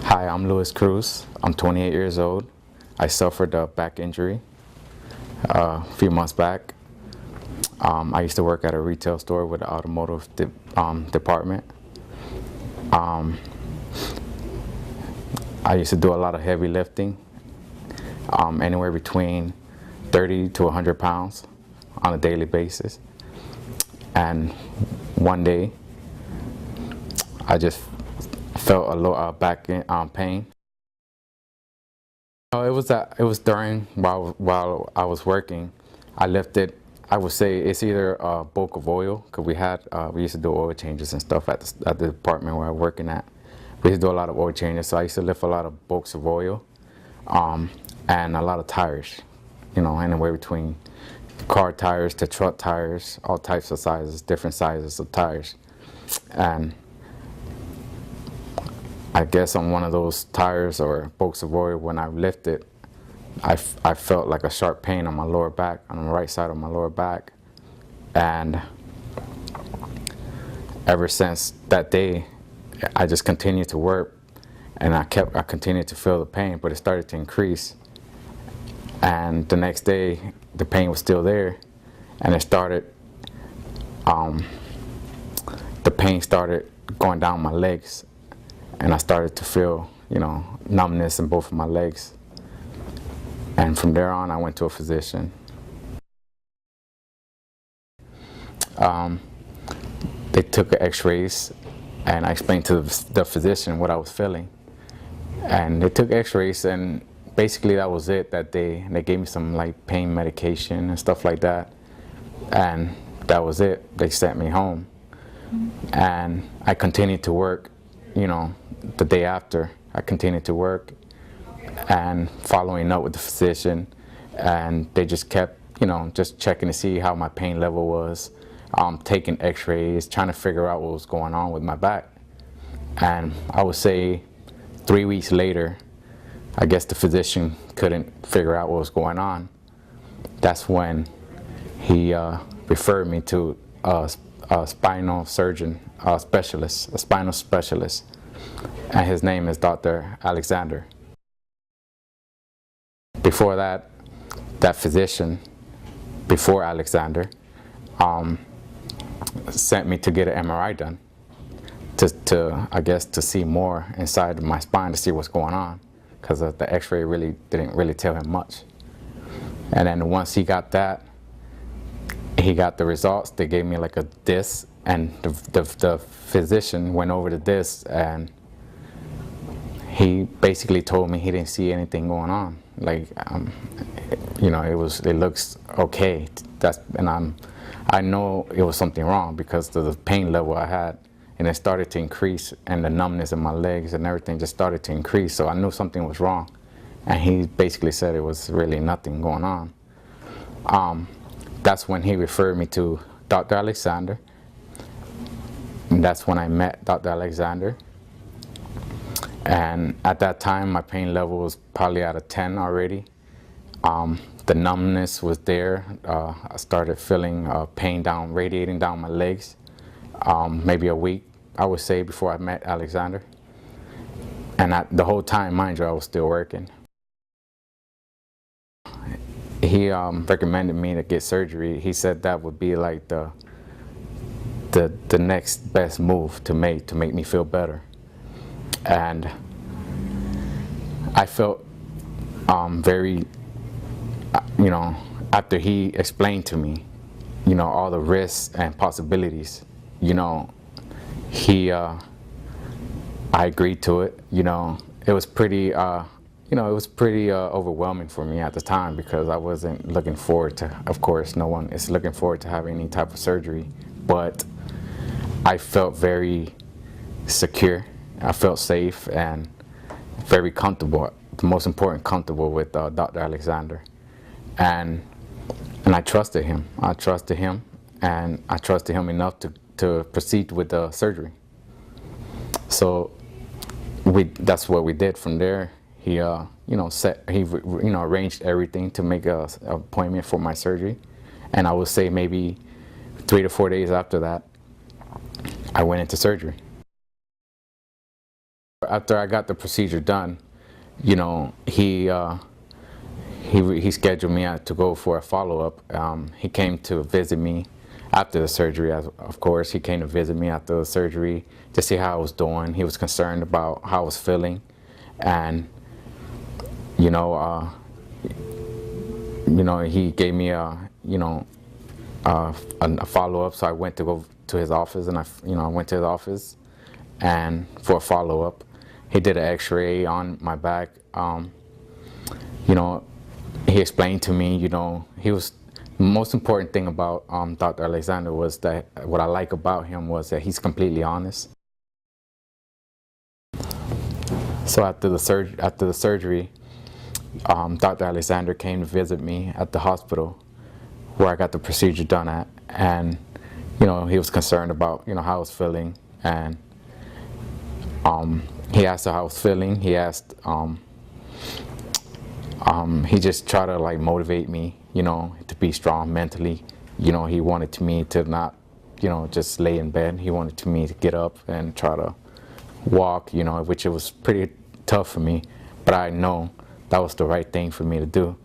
Hi, I'm Cruz. I'm 28 years old. I suffered a back injury a few months back. I used to work at a retail store with the automotive department. I used to do a lot of heavy lifting, anywhere between 30 to 100 pounds on a daily basis. And one day, I just felt a little back pain. It was during while I was working. I lifted. I would say it's either a bulk of oil, because we used to do oil changes and stuff at the department where I'm working at. We used to do a lot of oil changes, so I used to lift a lot of bulks of oil, and a lot of tires. Anywhere between car tires to truck tires, all types of sizes, different sizes of tires. And I guess on one of those tires or bulks of oil, when I lifted, I felt like a sharp pain on my lower back, on the right side of my lower back. And ever since that day, I just continued to work, and I continued to feel the pain, but it started to increase. And the next day, the pain was still there, and the pain started going down my legs, and I started to feel, numbness in both of my legs. And from there on, I went to a physician. They took x-rays, and I explained to the physician what I was feeling. And they took x-rays, and basically that was it that day. They gave me some pain medication and stuff like that. And that was it. They sent me home. And I continued to work, the day after. I continued to work and following up with the physician, and they just kept, just checking to see how my pain level was, taking x-rays, trying to figure out what was going on with my back. And I would say 3 weeks later, I guess the physician couldn't figure out what was going on. That's when he referred me to a spinal surgeon, a spinal specialist, and his name is Dr. Alexander. Before that physician, before Alexander, sent me to get an MRI done I guess to see more inside of my spine, to see what's going on, because the x-ray didn't really tell him much. And then once he got that, he got the results. They gave me like a disc, and the physician went over the disc, and he basically told me he didn't see anything going on. It looks okay. I know it was something wrong because of the pain level I had, and it started to increase, and the numbness in my legs and everything just started to increase. So I knew something was wrong, and he basically said it was really nothing going on. That's when he referred me to Dr. Alexander, and that's when I met Dr. Alexander. And at that time, my pain level was probably at a 10 already. The numbness was there. I started feeling pain radiating down my legs. Maybe a week, I would say, before I met Alexander. And the whole time, mind you, I was still working. He recommended me to get surgery. He said that would be like the next best move to make me feel better. And I felt very, after he explained to me, all the risks and possibilities, I agreed to it. It was pretty, overwhelming for me at the time, because I wasn't looking forward to, of course, no one is looking forward to having any type of surgery, but I felt very secure. I felt safe and very comfortable, the most important, comfortable with Dr. Alexander. And I trusted him. I trusted him, and I trusted him enough to proceed with the surgery. So that's what we did from there. He arranged everything to make an appointment for my surgery. And I would say maybe 3 to 4 days after that, I went into surgery. After I got the procedure done, you know, he scheduled me out to go for a follow-up. He came to visit me after the surgery. Of course, he came to visit me after the surgery to see how I was doing. He was concerned about how I was feeling, and you know, he gave me a follow-up. So I went to go to his office, and I went to his office and for a follow-up. He did an X-ray on my back. You know, he explained to me, the most important thing about Dr. Alexander was that what I like about him was that he's completely honest. So after the surgery, Dr. Alexander came to visit me at the hospital where I got the procedure done at, and he was concerned about how I was feeling, and he asked how I was feeling. He asked, he just tried to like motivate me, to be strong mentally. He wanted me to not, just lay in bed. He wanted me to get up and try to walk, which it was pretty tough for me, but I know that was the right thing for me to do.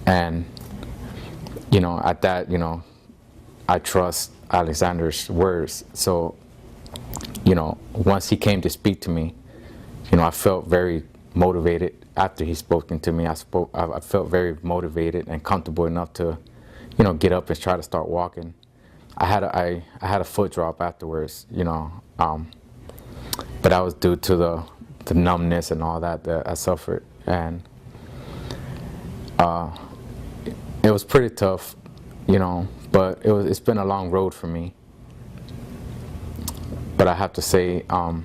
And, at that, I trust Alexander's words. So, once he came to speak to me, I felt very motivated. After he spoken to me, I felt very motivated and comfortable enough to, get up and try to start walking. I had a foot drop afterwards, but that was due to the numbness and all that I suffered, and it was pretty tough, but it's been a long road for me. But I have to say, I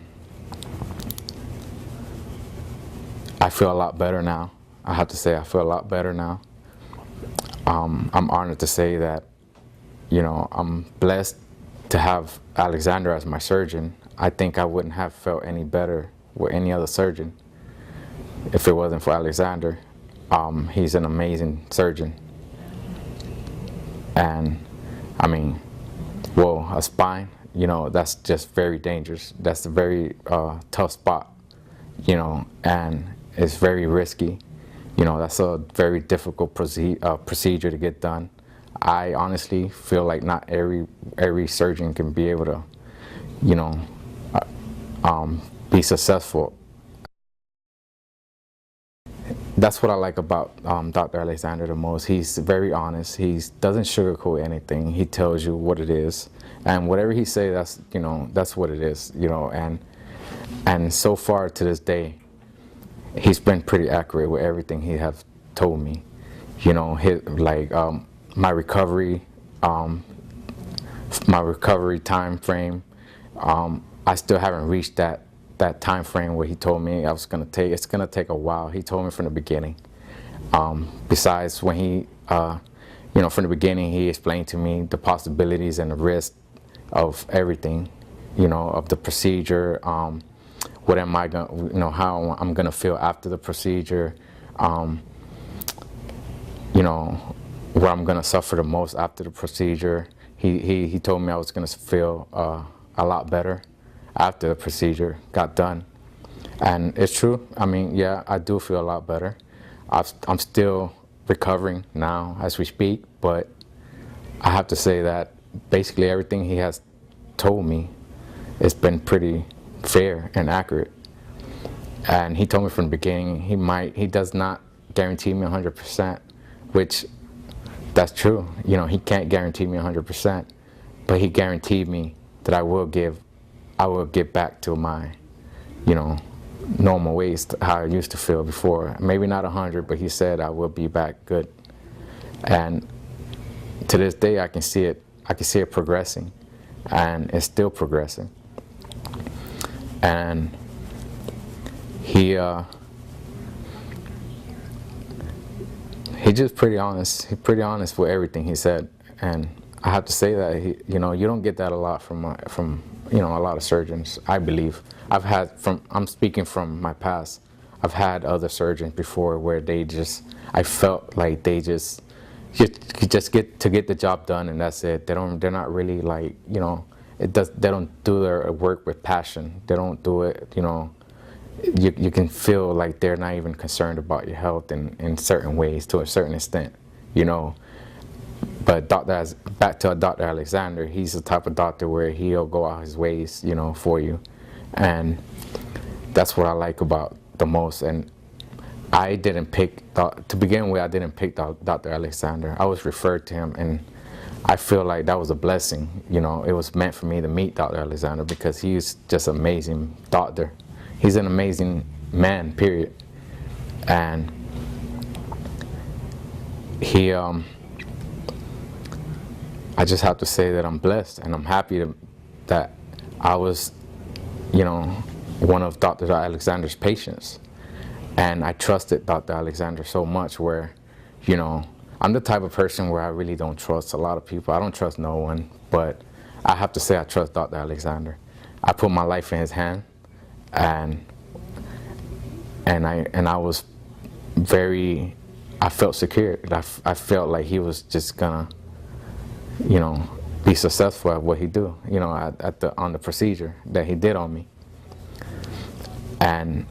feel a lot better now. I have to say I feel a lot better now. I'm honored to say that, I'm blessed to have Alexander as my surgeon. I think I wouldn't have felt any better with any other surgeon if it wasn't for Alexander. He's an amazing surgeon. And I mean, well, a spine, that's just very dangerous. That's a very tough spot, and it's very risky. That's a very difficult procedure to get done. I honestly feel like not every surgeon can be able to, be successful. That's what I like about Dr. Alexander the most. He's very honest. He doesn't sugarcoat anything. He tells you what it is, and whatever he says, that's what it is. And so far to this day, he's been pretty accurate with everything he have told me. My recovery time frame. I still haven't reached that time frame where he told me I was gonna take. It's gonna take a while. He told me from the beginning. Besides, when he, from the beginning, he explained to me the possibilities and the risk of everything, of the procedure. What am I gonna, how I'm gonna feel after the procedure. Where I'm gonna suffer the most after the procedure. He told me I was gonna feel a lot better after the procedure got done, and it's true. I mean, yeah, I do feel a lot better. I'm still recovering now as we speak, but I have to say that basically everything he has told me has been pretty fair and accurate. And he told me from the beginning he does not guarantee me 100%, which that's true. He can't guarantee me 100%, but he guaranteed me that I will get back to my, normal ways, how I used to feel before. Maybe not 100, but he said I will be back good. And to this day, I can see it progressing, and it's still progressing. And he's just pretty honest. He's pretty honest with everything he said, and I have to say that you don't get that a lot from a lot of surgeons. I believe I'm speaking from my past. I've had other surgeons before where I felt like they just get the job done and that's it. They're not really like they don't do their work with passion. They don't do it, you can feel like they're not even concerned about your health in certain ways, to a certain extent, But back to Dr. Alexander, he's the type of doctor where he'll go out his ways, for you. And that's what I like about the most. And I didn't pick, to begin with, I didn't pick Dr. Alexander. I was referred to him, and I feel like that was a blessing. It was meant for me to meet Dr. Alexander because he's just an amazing doctor. He's an amazing man, period. And I just have to say that I'm blessed, and I'm happy that I was, one of Dr. Alexander's patients. And I trusted Dr. Alexander so much where, I'm the type of person where I really don't trust a lot of people. I don't trust no one, but I have to say I trust Dr. Alexander. I put my life in his hand, and I was I felt secure. I felt like he was just gonna, be successful at what he do, on the procedure that he did on me. And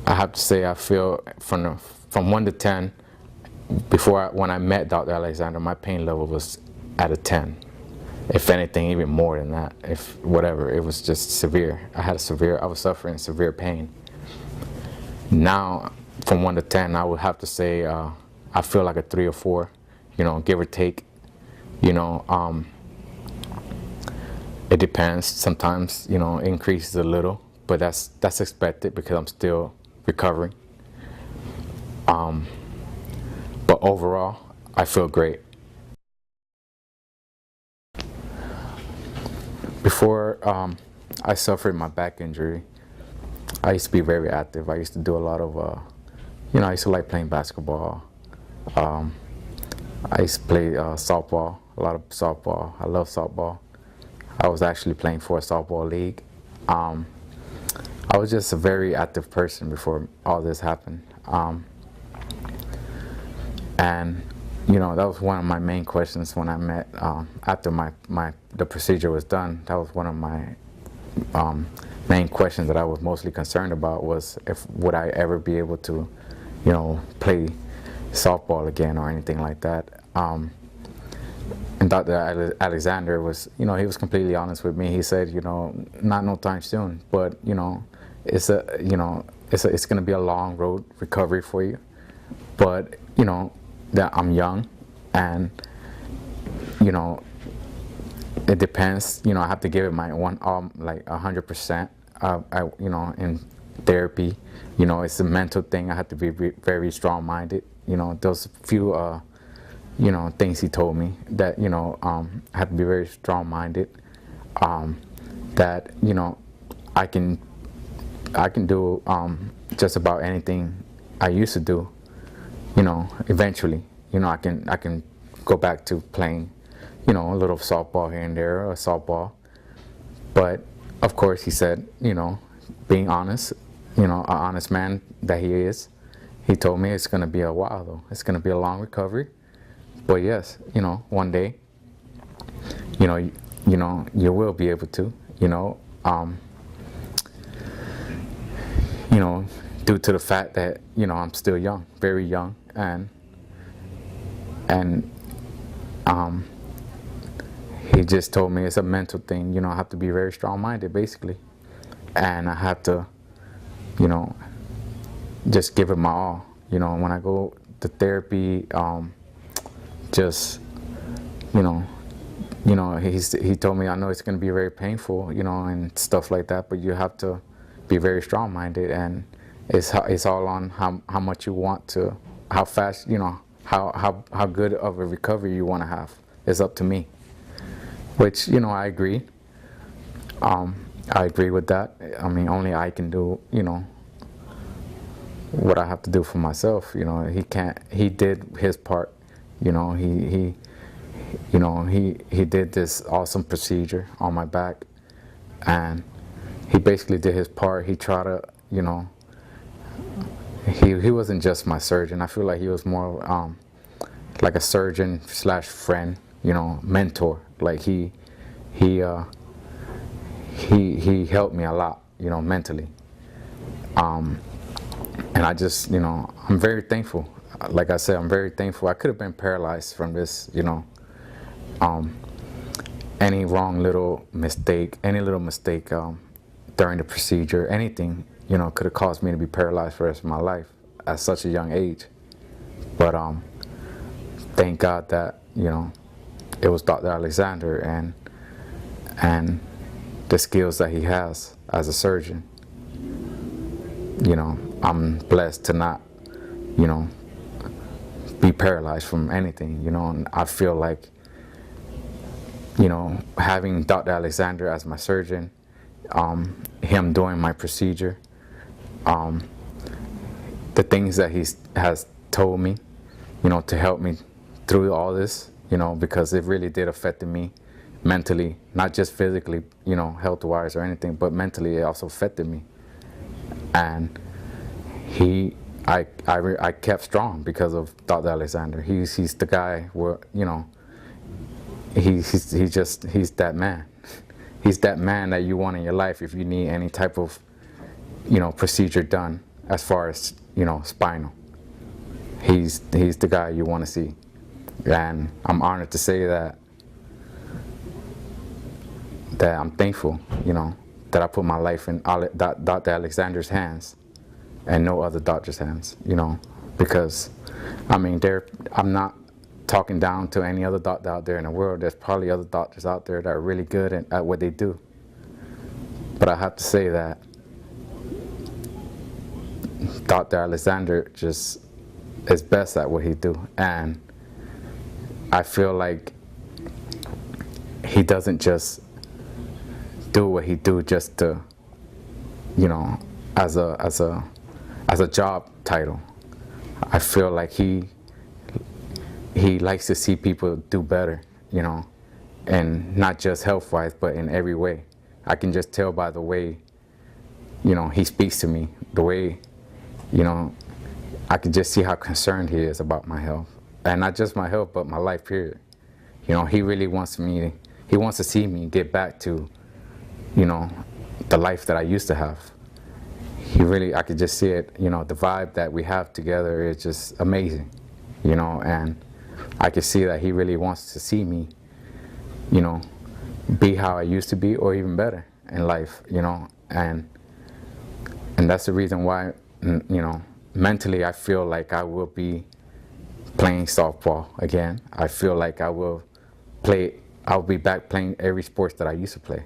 I have to say, I feel from 1 to 10, when I met Dr. Alexander, my pain level was at a 10. If anything, even more than that. It was just severe. I was suffering severe pain. Now, from 1 to 10, I would have to say I feel like a 3 or 4, give or take. It depends. Sometimes, it increases a little, but that's expected because I'm still recovering. But overall, I feel great. Before I suffered my back injury, I used to be very active. I used to do a lot of, I used to like playing basketball. I used to play softball, a lot of softball. I love softball. I was actually playing for a softball league. I was just a very active person before all this happened. And that was one of my main questions when I met, after the procedure was done. That was one of my main questions that I was mostly concerned about, was would I ever be able to, play softball again or anything like that. And Dr. Alexander was, he was completely honest with me. He said, not no time soon, but it's going to be a long road recovery for you. But that I'm young, and it depends. I have to give it my like 100%. In therapy, it's a mental thing. I have to be very strong-minded. Those few things he told me that I have to be very strong-minded. That I can do just about anything I used to do. Eventually, I can go back to playing, a little softball here and there, or softball. But of course, he said, being honest, an honest man that he is, he told me it's going to be a while though. It's going to be a long recovery. But yes, one day, you will be able to, due to the fact that, I'm still young, very young, and he just told me it's a mental thing. I have to be very strong-minded, basically, and I have to, just give it my all. When I go to therapy, just, he told me, I know it's going to be very painful, and stuff like that, but you have to be very strong-minded, and it's all on how much you want to, how fast, how good of a recovery you want to have. It's up to me, which, I agree. I agree with that. I mean, only I can do, what I have to do for myself. He did his part. He did this awesome procedure on my back, and he basically did his part. He tried to, he wasn't just my surgeon. I feel like he was more like a surgeon / friend, mentor. Like he he helped me a lot, mentally. And I just, I'm very thankful. Like I said, I'm very thankful. I could have been paralyzed from this, any wrong little mistake, any little mistake during the procedure, anything, could have caused me to be paralyzed for the rest of my life at such a young age. But thank God that, it was Dr. Alexander and the skills that he has as a surgeon. I'm blessed to not, be paralyzed from anything, and I feel like, having Dr. Alexander as my surgeon, him doing my procedure, the things that he has told me, to help me through all this, because it really did affect me mentally, not just physically, health-wise or anything, but mentally it also affected me. And I kept strong because of Dr. Alexander. He's the guy where, he's that man. He's that man that you want in your life if you need any type of, procedure done as far as, spinal. He's the guy you want to see. And I'm honored to say that I'm thankful, that I put my life in Dr. Alexander's hands and no other doctor's hands, because, I'm not talking down to any other doctor out there in the world. There's probably other doctors out there that are really good at what they do. But I have to say that Dr. Alexander just is best at what he do. And I feel like he doesn't just do what he do just to, as a job title. I feel like he likes to see people do better, and not just health-wise, but in every way. I can just tell by the way, he speaks to me, the way, I can just see how concerned he is about my health. And not just my health, but my life period. He really wants to see me get back to, the life that I used to have. I could just see it, the vibe that we have together is just amazing, and I could see that he really wants to see me, be how I used to be or even better in life, and that's the reason why, mentally I feel like I will be playing softball again. I feel like I'll be back playing every sport that I used to play.